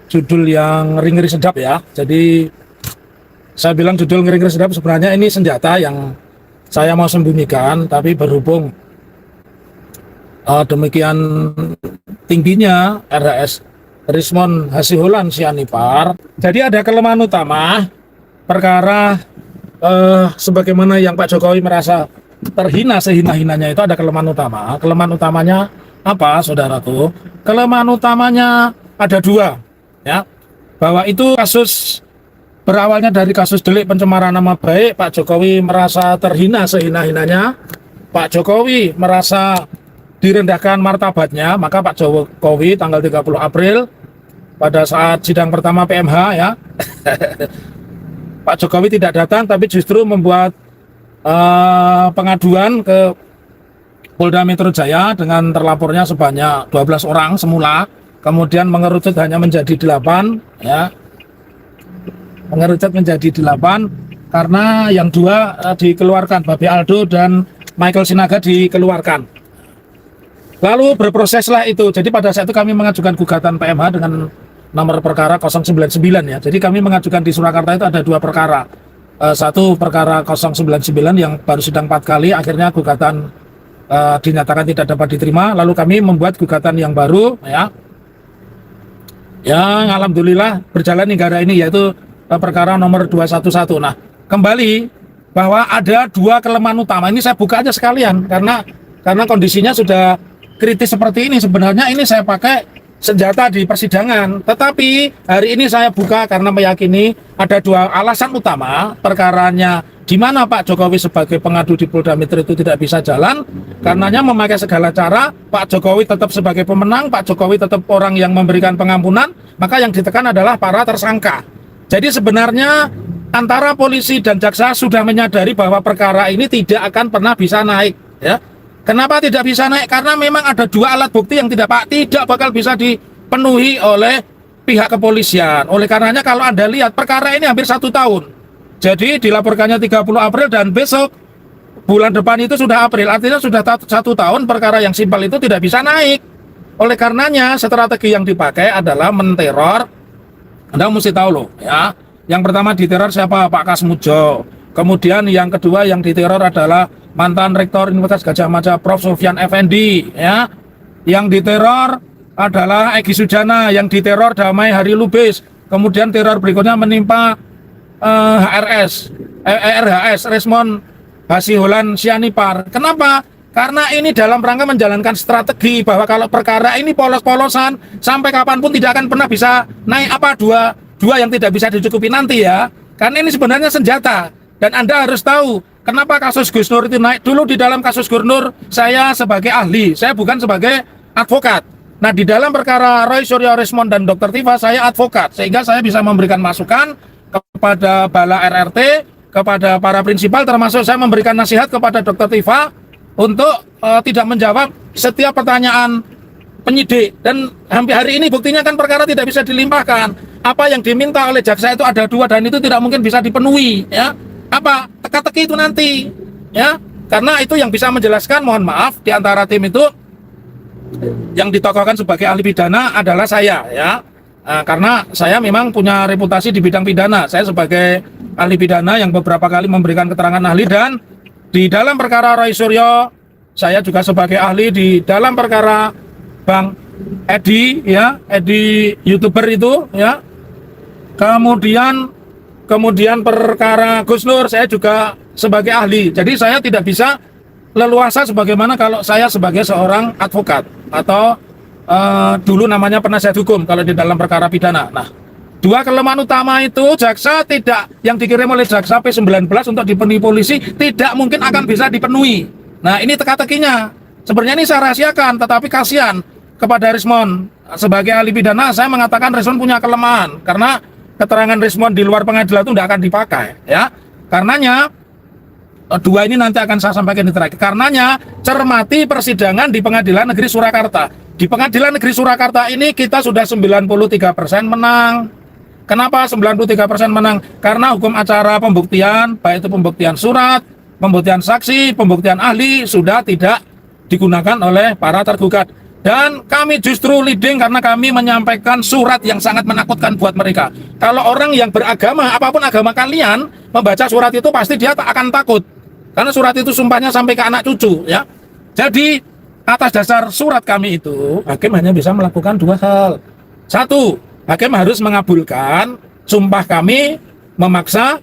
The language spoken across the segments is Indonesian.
judul yang ngeri-ngeri sedap ya. Jadi saya bilang judul ngeri-ngeri sedap, sebenarnya ini senjata yang saya mau sembunyikan, tapi berhubung demikian tingginya RHS Rismond Hasiholan Sianipar, jadi ada kelemahan utama perkara sebagaimana yang Pak Jokowi merasa terhina sehina-hinanya, itu ada kelemahan utama. Kelemahan utamanya apa, saudaraku? Kelemahan utamanya ada dua, ya. Bahwa itu kasus berawalnya dari kasus delik pencemaran nama baik. Pak Jokowi merasa terhina sehina-hinanya. Pak Jokowi merasa direndahkan martabatnya, maka Pak Jokowi tanggal 30 April pada saat sidang pertama PMH ya, Pak Jokowi tidak datang, tapi justru membuat pengaduan ke Polda Metro Jaya dengan terlapornya sebanyak 12 orang semula, kemudian mengerucut hanya menjadi 8 ya, mengerucut menjadi 8 karena yang dua dikeluarkan, Babe Aldo dan Michael Sinaga dikeluarkan. Lalu berproseslah itu. Jadi pada saat itu kami mengajukan gugatan PMH dengan nomor perkara 099 ya. Jadi kami mengajukan di Surakarta itu ada dua perkara. Satu perkara 099 yang baru sidang 4 kali, akhirnya gugatan dinyatakan tidak dapat diterima. Lalu kami membuat gugatan yang baru ya. Yang alhamdulillah berjalan hingga hari ini, yaitu perkara nomor 211. Nah, kembali bahwa ada dua kelemahan utama. Ini saya buka aja sekalian karena kondisinya sudah kritis seperti ini. Sebenarnya ini saya pakai senjata di persidangan, tetapi hari ini saya buka karena meyakini ada dua alasan utama perkaranya, di mana Pak Jokowi sebagai pengadu di Polda Metro itu tidak bisa jalan. Karenanya memakai segala cara, Pak Jokowi tetap sebagai pemenang, Pak Jokowi tetap orang yang memberikan pengampunan, maka yang ditekan adalah para tersangka. Jadi sebenarnya antara polisi dan jaksa sudah menyadari bahwa perkara ini tidak akan pernah bisa naik ya. Kenapa tidak bisa naik? Karena memang ada dua alat bukti yang tidak bakal bisa dipenuhi oleh pihak kepolisian. Oleh karenanya kalau Anda lihat perkara ini hampir 1 tahun. Jadi dilaporkannya 30 April dan besok bulan depan itu sudah April. Artinya sudah 1 tahun perkara yang simpel itu tidak bisa naik. Oleh karenanya strategi yang dipakai adalah menteror. Anda mesti tahu loh ya. Yang pertama diteror siapa? Pak Kasmujo. Kemudian yang kedua yang diteror adalah mantan Rektor Universitas Gadjah Mada Prof. Sofyan Effendi ya. Yang diteror adalah Egy Sujana, yang diteror Damai Hari Lubis. Kemudian teror berikutnya menimpa RHS Rismond Hasiholan Sianipar. Kenapa? Karena ini dalam rangka menjalankan strategi bahwa kalau perkara ini polos-polosan sampai kapanpun tidak akan pernah bisa naik dua yang tidak bisa dicukupi nanti ya. Karena ini sebenarnya senjata. Dan Anda harus tahu kenapa kasus Gus Nur itu naik. Dulu di dalam kasus Gus Nur saya sebagai ahli, saya bukan sebagai advokat. Nah di dalam perkara Roy Suryo Rismond dan Dr. Tifa saya advokat, sehingga saya bisa memberikan masukan kepada Bala RRT, kepada para prinsipal, termasuk saya memberikan nasihat kepada Dr. Tifa untuk tidak menjawab setiap pertanyaan penyidik. Dan hampir hari ini buktinya kan perkara tidak bisa dilimpahkan. Apa yang diminta oleh jaksa itu ada 2 dan itu tidak mungkin bisa dipenuhi ya. Apa teka-teki itu nanti ya, karena itu yang bisa menjelaskan, mohon maaf, di antara tim itu yang ditokohkan sebagai ahli pidana adalah saya ya. Karena saya memang punya reputasi di bidang pidana, saya sebagai ahli pidana yang beberapa kali memberikan keterangan ahli, dan di dalam perkara Roy Suryo saya juga sebagai ahli, di dalam perkara Bang Edi ya, Edi YouTuber itu ya, kemudian perkara Gus Nur saya juga sebagai ahli. Jadi saya tidak bisa leluasa sebagaimana kalau saya sebagai seorang advokat atau dulu namanya penasihat hukum kalau di dalam perkara pidana. Nah, dua kelemahan utama itu jaksa tidak, yang dikirim oleh jaksa P19 untuk dipenuhi polisi tidak mungkin akan bisa dipenuhi. Nah, ini teka-tekinya. Sebenarnya ini saya rahasiakan, tetapi kasihan kepada Rismond. Sebagai ahli pidana saya mengatakan Rismond punya kelemahan karena keterangan Rismond di luar pengadilan itu tidak akan dipakai ya. Karenanya dua ini nanti akan saya sampaikan di terakhir. Karenanya cermati persidangan di Pengadilan Negeri Surakarta. Di Pengadilan Negeri Surakarta ini kita sudah 93% menang. Kenapa 93% menang? Karena hukum acara pembuktian, baik itu pembuktian surat, pembuktian saksi, pembuktian ahli sudah tidak digunakan oleh para tergugat. Dan kami justru leading karena kami menyampaikan surat yang sangat menakutkan buat mereka. Kalau orang yang beragama, apapun agama kalian, membaca surat itu pasti dia tak akan takut. Karena surat itu sumpahnya sampai ke anak cucu, ya. Jadi atas dasar surat kami itu, hakim hanya bisa melakukan dua hal. Satu, hakim harus mengabulkan sumpah kami memaksa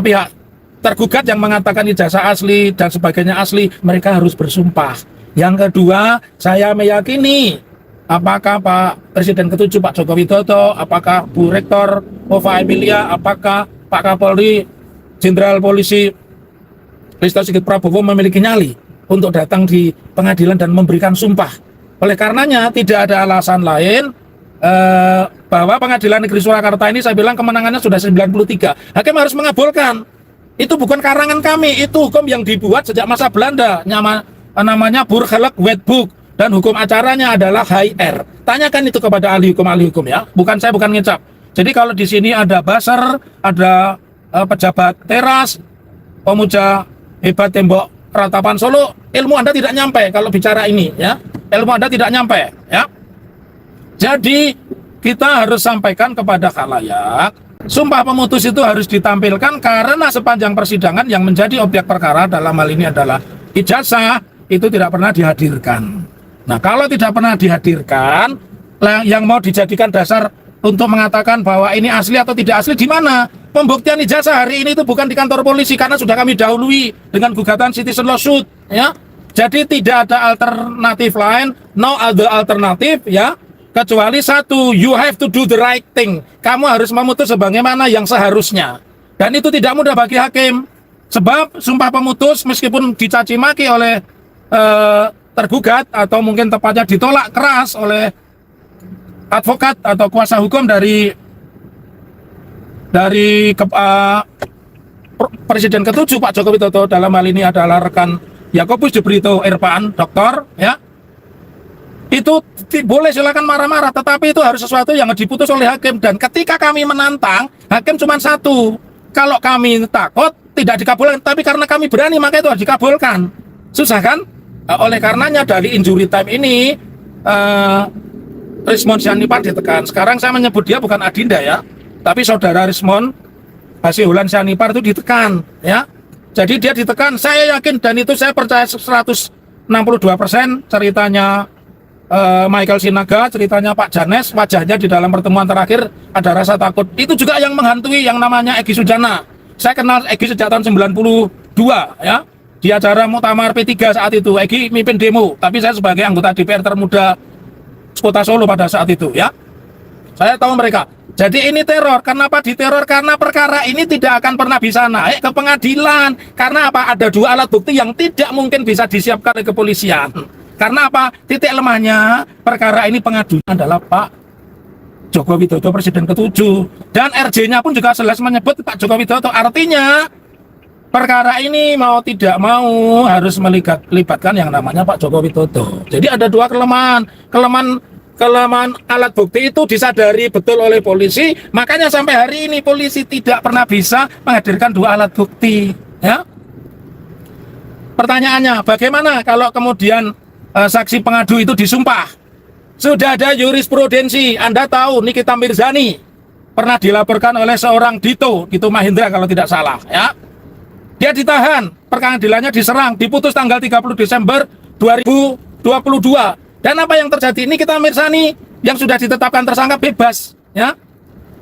pihak tergugat yang mengatakan ijazah asli dan sebagainya asli, mereka harus bersumpah. Yang kedua, saya meyakini apakah Pak Presiden ke-7 Pak Joko Widodo, apakah Bu Rektor Nova Emilia, apakah Pak Kapolri Jenderal Polisi Listio Sigit Prabowo memiliki nyali untuk datang di pengadilan dan memberikan sumpah. Oleh karenanya tidak ada alasan lain bahwa Pengadilan Negeri Surakarta ini saya bilang kemenangannya sudah 93. Hakim harus mengabulkan. Itu bukan karangan kami, itu hukum yang dibuat sejak masa Belanda. Namanya Burgerlijk Wetboek dan hukum acaranya adalah HR. Tanyakan itu kepada ahli hukum ya. Bukan saya, bukan ngecap. Jadi kalau di sini ada buzzer, ada pejabat teras, pemuja hebat tembok ratapan Solo, ilmu Anda tidak nyampe kalau bicara ini ya. Ilmu Anda tidak nyampe ya. Jadi kita harus sampaikan kepada khalayak, sumpah pemutus itu harus ditampilkan karena sepanjang persidangan yang menjadi objek perkara dalam hal ini adalah ijazah itu tidak pernah dihadirkan. Nah, kalau tidak pernah dihadirkan, yang mau dijadikan dasar untuk mengatakan bahwa ini asli atau tidak asli di mana? Pembuktian ijazah hari ini itu bukan di kantor polisi karena sudah kami dahului dengan gugatan citizen lawsuit, ya. Jadi tidak ada alternatif lain, no other alternative, ya. Kecuali satu, you have to do the right thing. Kamu harus memutus sebagaimana yang seharusnya. Dan itu tidak mudah bagi hakim. Sebab sumpah pemutus meskipun dicaci maki oleh tergugat atau mungkin tepatnya ditolak keras oleh advokat atau kuasa hukum dari Presiden ke-7 Pak Joko Widodo, dalam hal ini adalah rekan Yakobus de Brito Irfan, doktor, ya. Itu boleh silakan marah-marah, tetapi itu harus sesuatu yang diputus oleh hakim. Dan ketika kami menantang, hakim cuma satu. Kalau kami takut tidak dikabulkan, tapi karena kami berani maka itu harus dikabulkan. Susah kan? Oleh karenanya dari injury time ini Rismond Sianipar ditekan. Sekarang saya menyebut dia bukan Adinda ya, tapi saudara Rismond Hasihulan Sianipar itu ditekan ya. Jadi dia ditekan, saya yakin dan itu saya percaya 162% ceritanya Michael Sinaga, ceritanya Pak Janes, wajahnya di dalam pertemuan terakhir ada rasa takut. Itu juga yang menghantui yang namanya Egy Sujana. Saya kenal Egy sejak tahun 92 ya. Di acara Muktamar P3 saat itu, Egy mimpin demo, tapi saya sebagai anggota DPR termuda Kota Solo pada saat itu ya. Saya tahu mereka. Jadi ini teror. Kenapa diteror? Karena perkara ini tidak akan pernah bisa naik ke pengadilan. Karena apa? Ada dua alat bukti yang tidak mungkin bisa disiapkan oleh kepolisian. Karena apa? Titik lemahnya perkara ini pengadunya adalah Pak Joko Widodo Presiden ke-7. Dan RJ-nya pun juga jelas menyebut Pak Joko Widodo. Artinya perkara ini mau tidak mau harus melibatkan yang namanya Pak Joko Widodo. Jadi ada dua kelemahan. Kelemahan alat bukti itu disadari betul oleh polisi. Makanya sampai hari ini polisi tidak pernah bisa menghadirkan dua alat bukti. Ya. Pertanyaannya, bagaimana kalau kemudian saksi pengadu itu disumpah? Sudah ada jurisprudensi. Anda tahu Nikita Mirzani pernah dilaporkan oleh seorang Dito Mahendra kalau tidak salah. Ya. Dia ditahan, pengadilannya diserang, diputus tanggal 30 Desember 2022. Dan apa yang terjadi? Ini Nikita Mirzani yang sudah ditetapkan tersangka bebas, ya.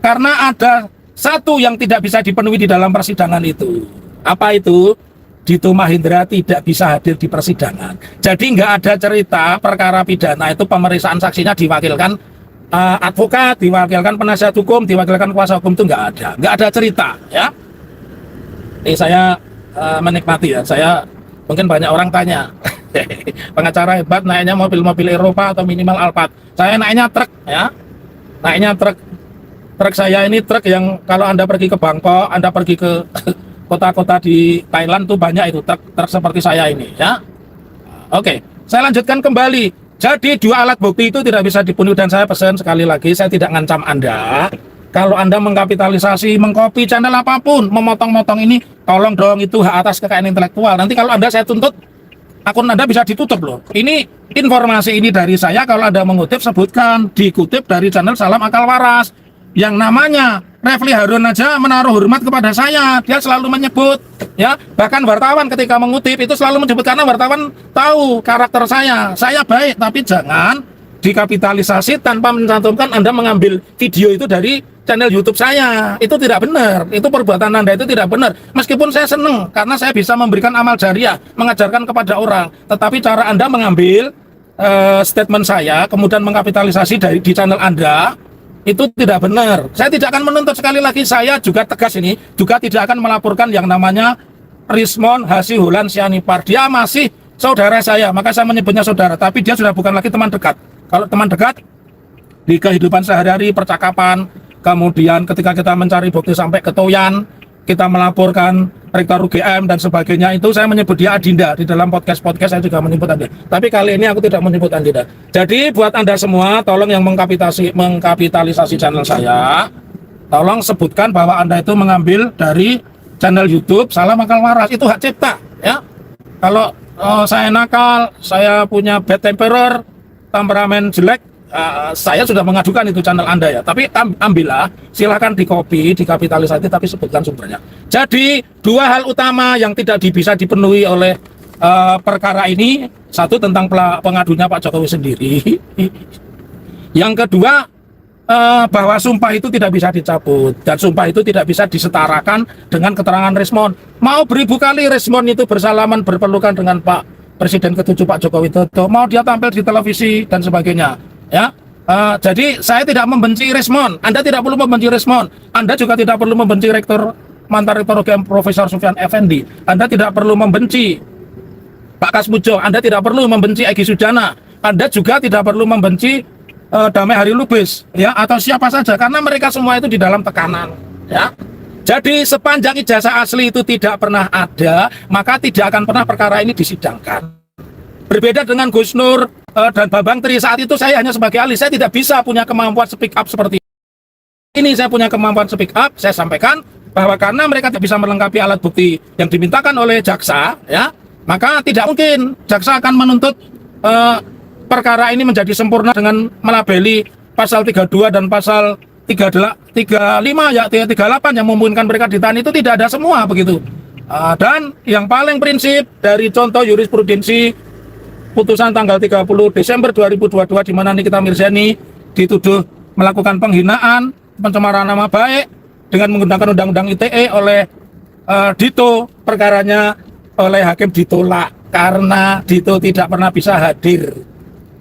Karena ada satu yang tidak bisa dipenuhi di dalam persidangan itu. Apa itu? Dito Mahendra tidak bisa hadir di persidangan. Jadi nggak ada cerita perkara pidana itu pemeriksaan saksinya diwakilkan advokat, diwakilkan penasihat hukum, diwakilkan kuasa hukum, itu nggak ada cerita, ya. Ini saya menikmati ya. Saya mungkin banyak orang tanya, pengacara hebat naiknya mobil-mobil Eropa atau minimal Alphard. Saya naiknya truk ya. Naiknya truk. Truk saya ini truk yang kalau Anda pergi ke Bangkok, Anda pergi ke kota-kota di Thailand tuh banyak itu truk seperti saya ini ya. Oke, saya lanjutkan kembali. Jadi dua alat bukti itu tidak bisa dipenuhi dan saya pesan sekali lagi, saya tidak ngancam Anda. Kalau Anda mengkapitalisasi, mengcopy channel apapun, memotong-motong ini, tolong dong itu hak atas kekayaan intelektual. Nanti kalau Anda saya tuntut, akun Anda bisa ditutup loh. Ini informasi ini dari saya, kalau Anda mengutip sebutkan, dikutip dari channel Salam Akal Waras. Yang namanya Refli Harun aja menaruh hormat kepada saya, dia selalu menyebut, ya, bahkan wartawan ketika mengutip itu selalu menyebut, karena wartawan tahu karakter saya baik, tapi jangan dikapitalisasi tanpa mencantumkan Anda mengambil video itu dari channel YouTube saya. Itu tidak benar, itu perbuatan Anda itu tidak benar. Meskipun saya senang karena saya bisa memberikan amal jariah, mengajarkan kepada orang, tetapi cara Anda mengambil statement saya kemudian mengkapitalisasi di channel Anda itu tidak benar. Saya tidak akan menuntut, sekali lagi saya juga tegas ini, juga tidak akan melaporkan yang namanya Rizmon Hasiholan Sianipar. Dia masih saudara saya, maka saya menyebutnya saudara, tapi dia sudah bukan lagi teman dekat. Kalau teman dekat di kehidupan sehari-hari, percakapan, kemudian ketika kita mencari bukti sampai ke Toyan, kita melaporkan Rektor UGM dan sebagainya, itu saya menyebut dia Adinda. Di dalam podcast saya juga menyebut Anda. Tapi kali ini aku tidak menyebut Adinda. Jadi buat Anda semua, tolong yang mengkapitalisasi channel saya, tolong sebutkan bahwa Anda itu mengambil dari channel YouTube Salam Akal Waras. Itu hak cipta, ya. Kalau saya nakal, saya punya bad temperer, temperamen jelek, saya sudah mengadukan itu channel Anda, ya. Tapi ambillah, silahkan di-copy, dikapitalisasi, tapi sebutkan sumbernya. Jadi dua hal utama yang tidak bisa dipenuhi oleh perkara ini, satu tentang pengadunya Pak Jokowi sendiri, yang kedua bahwa sumpah itu tidak bisa dicabut, dan sumpah itu tidak bisa disetarakan dengan keterangan Rizmon. Mau beribu kali Rizmon itu bersalaman berpelukan dengan Pak Presiden ke-7 Pak Jokowi Widodo, mau dia tampil di televisi dan sebagainya, ya. Jadi saya tidak membenci Rizmon, Anda tidak perlu membenci Rizmon, Anda juga tidak perlu membenci mantan Rektor UGM Profesor Sufyan Effendi, Anda tidak perlu membenci Pak Kasmujo, Anda tidak perlu membenci Egy Sujana, Anda juga tidak perlu membenci Damai Hari Lubis, ya, atau siapa saja, karena mereka semua itu di dalam tekanan, ya. Jadi sepanjang ijazah asli itu tidak pernah ada, maka tidak akan pernah perkara ini disidangkan. Berbeda dengan Gus Nur dan Bambang Tri, saat itu saya hanya sebagai ahli, saya tidak bisa punya kemampuan speak up seperti ini. Saya punya kemampuan speak up, saya sampaikan bahwa karena mereka tidak bisa melengkapi alat bukti yang dimintakan oleh jaksa, ya, maka tidak mungkin jaksa akan menuntut perkara ini menjadi sempurna dengan melabeli pasal 32 dan pasal 35, ya, 38 yang memungkinkan mereka ditahan. Itu tidak ada semua begitu. Dan yang paling prinsip dari contoh jurisprudensi putusan tanggal 30 Desember 2022 di mana Nikita Mirzani dituduh melakukan penghinaan, pencemaran nama baik dengan menggunakan undang-undang ITE oleh Dito, perkaranya oleh hakim ditolak karena Dito tidak pernah bisa hadir.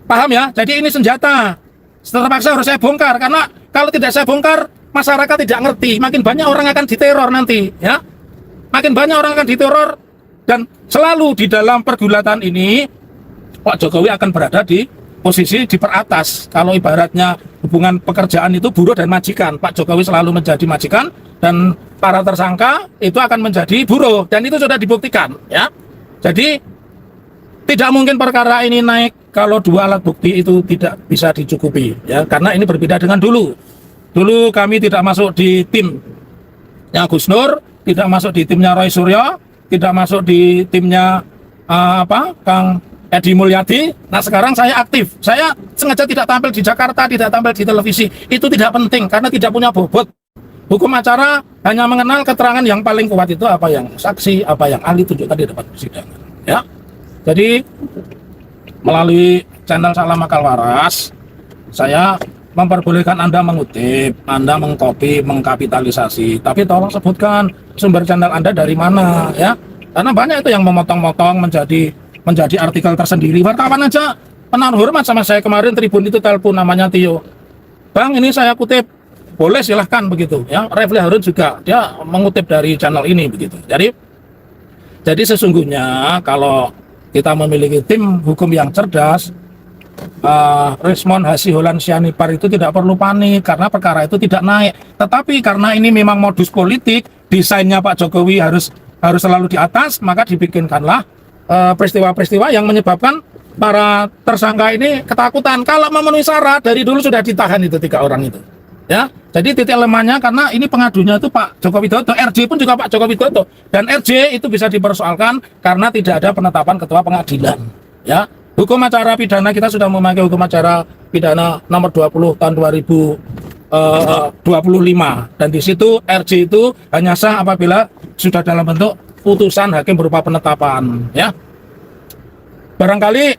Paham, ya? Jadi ini senjata. Terpaksa harus saya bongkar, karena kalau tidak saya bongkar, masyarakat tidak ngerti. Makin banyak orang akan diteror nanti, ya. Makin banyak orang akan diteror, dan selalu di dalam pergulatan ini Pak Jokowi akan berada di posisi di peratas. Kalau ibaratnya hubungan pekerjaan itu buruh dan majikan, Pak Jokowi selalu menjadi majikan dan para tersangka itu akan menjadi buruh, dan itu sudah dibuktikan, ya. Jadi tidak mungkin perkara ini naik kalau dua alat bukti itu tidak bisa dicukupi, ya, karena ini berbeda dengan dulu. Dulu kami tidak masuk di timnya Gus Nur, tidak masuk di timnya Roy Suryo, tidak masuk di timnya Kang Edi Mulyadi. Nah, sekarang saya aktif. Saya sengaja tidak tampil di Jakarta, tidak tampil di televisi. Itu tidak penting karena tidak punya bobot. Hukum acara hanya mengenal keterangan yang paling kuat, itu apa yang saksi, apa yang ahli tunjukkan di depan persidangan, ya. Jadi melalui channel Salam Akal Waras, saya memperbolehkan Anda mengutip, Anda mengcopy, mengkapitalisasi, tapi tolong sebutkan sumber channel Anda dari mana, ya. Karena banyak itu yang memotong-motong menjadi artikel tersendiri. Wartawan aja menaruh hormat sama saya kemarin, Tribun itu telepon, namanya Tio. Bang, ini saya kutip, boleh silahkan begitu, ya. Refli Harun juga dia mengutip dari channel ini begitu. Jadi sesungguhnya kalau kita memiliki tim hukum yang cerdas, Rizmon Hasiholan Sianipar itu tidak perlu panik karena perkara itu tidak naik. Tetapi karena ini memang modus politik, desainnya Pak Jokowi harus selalu di atas, maka dibikinkanlah peristiwa-peristiwa yang menyebabkan para tersangka ini ketakutan. Kalau memenuhi syarat, dari dulu sudah ditahan itu 3 orang itu, ya. Jadi titik lemahnya karena ini pengadunya itu Pak Joko Widodo, RJ pun juga Pak Joko Widodo, dan RJ itu bisa dipersoalkan karena tidak ada penetapan ketua pengadilan. Ya, hukum acara pidana kita sudah memakai hukum acara pidana nomor 20 tahun 2025, dan di situ RJ itu hanya sah apabila sudah dalam bentuk putusan hakim berupa penetapan. Ya, barangkali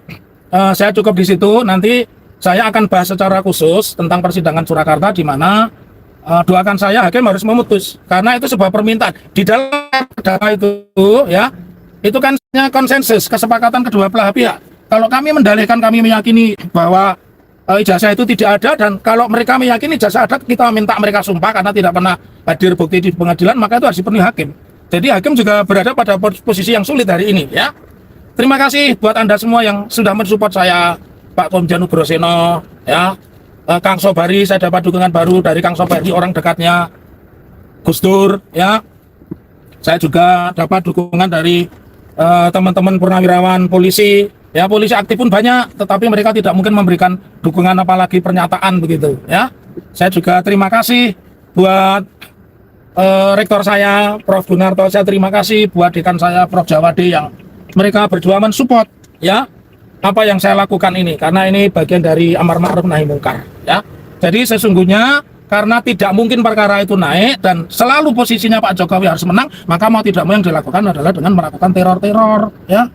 saya cukup di situ. Nanti saya akan bahas secara khusus tentang persidangan Surakarta, di mana doakan saya hakim harus memutus, karena itu sebuah permintaan di dalam perdata itu, ya, itu kan konsensus kesepakatan kedua belah pihak. Kalau kami mendalihkan, kami meyakini bahwa ijazah itu tidak ada, dan kalau mereka meyakini ijazah ada, kita minta mereka sumpah karena tidak pernah hadir bukti di pengadilan, maka itu harus dipenuhi hakim. Jadi hakim juga berada pada posisi yang sulit hari ini, ya. Terima kasih buat Anda semua yang sudah mensupport saya, Pak Komjen Nugroseno, ya. Kang Sobari, saya dapat dukungan baru dari Kang Sobari, orang dekatnya Gus Dur, ya. Saya juga dapat dukungan dari teman-teman purnawirawan polisi, ya. Polisi aktif pun banyak, tetapi mereka tidak mungkin memberikan dukungan apalagi pernyataan begitu, ya. Saya juga terima kasih buat rektor saya Prof Gunarto, saya terima kasih buat dekan saya Prof Jawadi, yang mereka berdua mensupport, ya, apa yang saya lakukan ini, karena ini bagian dari amar ma'ruf nahi mungkar, ya. Jadi sesungguhnya karena tidak mungkin perkara itu naik dan selalu posisinya Pak Jokowi harus menang, maka mau tidak mau yang dilakukan adalah dengan melakukan teror-teror, ya,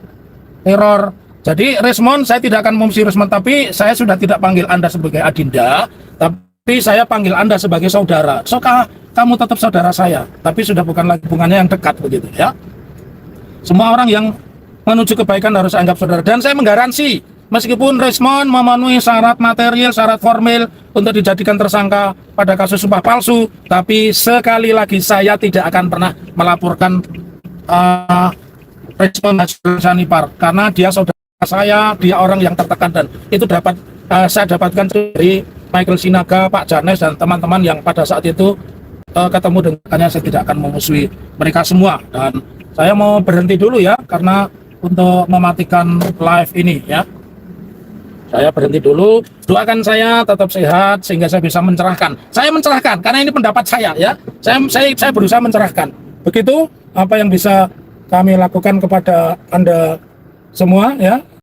teror. Jadi respon, saya tidak akan memisi respon, tapi saya sudah tidak panggil Anda sebagai adinda, tapi saya panggil Anda sebagai saudara. So, kamu tetap saudara saya, tapi sudah bukan lagi hubungannya yang dekat begitu, ya. Semua orang yang menuju kebaikan harus anggap saudara, dan saya menggaransi meskipun Resmond memenuhi syarat material, syarat formil untuk dijadikan tersangka pada kasus sumpah palsu, tapi sekali lagi saya tidak akan pernah melaporkan Resmond Sanipar, karena dia saudara saya, dia orang yang tertekan, dan itu dapat saya dapatkan dari Michael Sinaga, Pak Janes, dan teman-teman yang pada saat itu ketemu dengannya. Saya tidak akan memusuhi mereka semua, dan saya mau berhenti dulu, ya, karena untuk mematikan live ini, ya. Saya berhenti dulu. Doakan saya tetap sehat sehingga saya bisa mencerahkan. Saya mencerahkan karena ini pendapat saya, ya. Saya berusaha mencerahkan. Begitu apa yang bisa kami lakukan kepada Anda semua, ya.